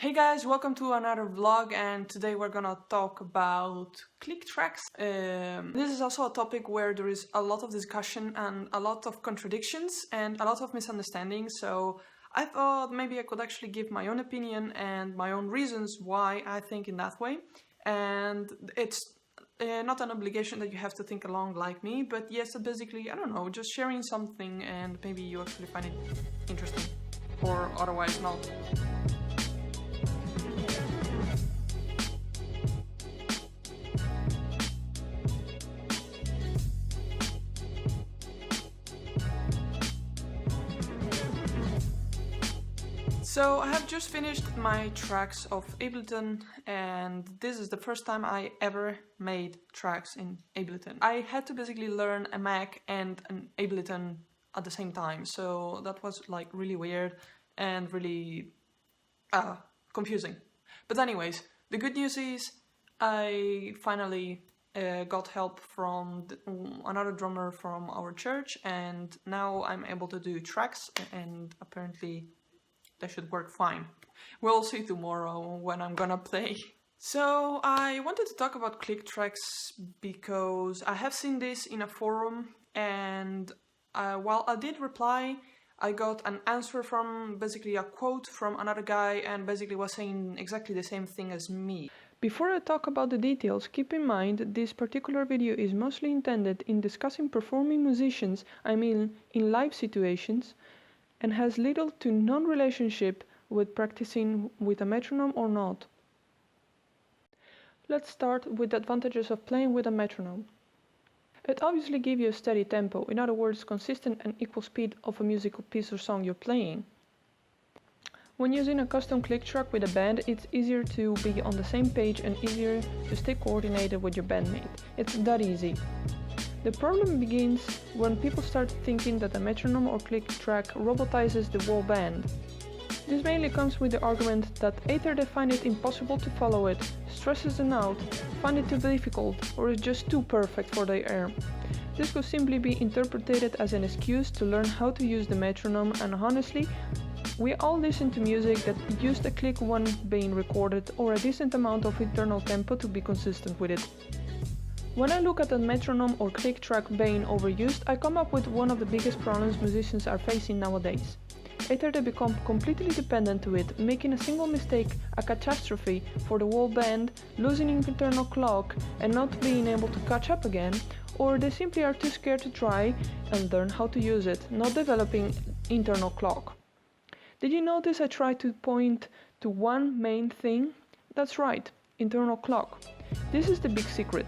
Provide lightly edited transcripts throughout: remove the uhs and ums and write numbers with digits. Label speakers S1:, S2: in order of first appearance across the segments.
S1: Hey guys, welcome to another vlog, and today we're gonna talk about click tracks. This is also a topic where there is a lot of discussion and a lot of contradictions and a lot of misunderstandings, so I thought maybe I could actually give my own opinion and my own reasons why I think in that way. And it's not an obligation that you have to think along like me, but yes, basically, I don't know, just sharing something and maybe you actually find it interesting or otherwise not. So I have just finished my tracks of Ableton, and this is the first time I ever made tracks in Ableton. I had to basically learn a Mac and an Ableton at the same time, so that was like really weird and really confusing. But anyways, the good news is I finally got help from another drummer from our church, and now I'm able to do tracks, and apparently that should work fine. We'll see tomorrow when I'm gonna play. So I wanted to talk about click tracks because I have seen this in a forum, and while I did reply, I got an answer from basically a quote from another guy, and basically was saying exactly the same thing as me. Before I talk about the details, keep in mind this particular video is mostly intended in discussing performing musicians, I mean in live situations, and has little to none relationship with practicing with a metronome or not. Let's start with the advantages of playing with a metronome. It obviously gives you a steady tempo, in other words, consistent and equal speed of a musical piece or song you're playing. When using a custom click track with a band, it's easier to be on the same page and easier to stay coordinated with your bandmate. It's that easy. The problem begins when people start thinking that a metronome or click track robotizes the whole band. This mainly comes with the argument that either they find it impossible to follow it, stresses them out, find it too difficult, or is just too perfect for their ear. This could simply be interpreted as an excuse to learn how to use the metronome, and honestly, we all listen to music that used a click one being recorded or a decent amount of internal tempo to be consistent with it. When I look at a metronome or click track being overused, I come up with one of the biggest problems musicians are facing nowadays. Either they become completely dependent to it, making a single mistake a catastrophe for the whole band, losing internal clock and not being able to catch up again, or they simply are too scared to try and learn how to use it, not developing internal clock. Did you notice I tried to point to one main thing? That's right, internal clock. This is the big secret.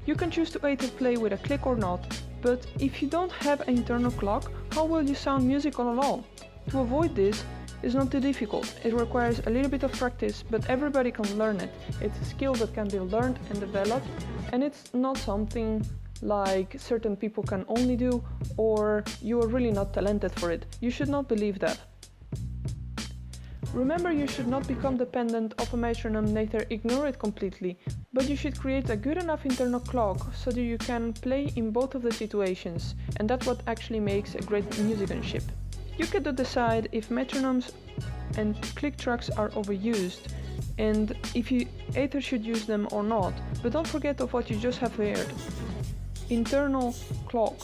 S1: You can choose to either play with a click or not, but if you don't have an internal clock, how will you sound musical at all? To avoid this is not too difficult. It requires a little bit of practice, but everybody can learn it. It's a skill that can be learned and developed, and it's not something like certain people can only do, or you are really not talented for it. You should not believe that. Remember, you should not become dependent of a metronome, neither ignore it completely, but you should create a good enough internal clock so that you can play in both of the situations, and that's what actually makes a great musicianship. You can decide if metronomes and click tracks are overused, and if you either should use them or not, but don't forget of what you just have heard. Internal clock.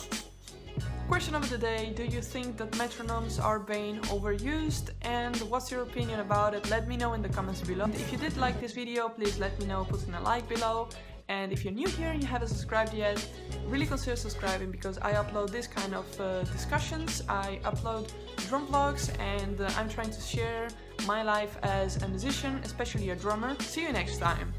S1: Question of the day: do you think that metronomes are being overused, and what's your opinion about it? Let me know in the comments below. And if you did like this video, please let me know, put in a like below, and if you're new here and you haven't subscribed yet, really consider subscribing, because I upload this kind of discussions. I upload drum vlogs, and I'm trying to share my life as a musician, especially a drummer. See you next time!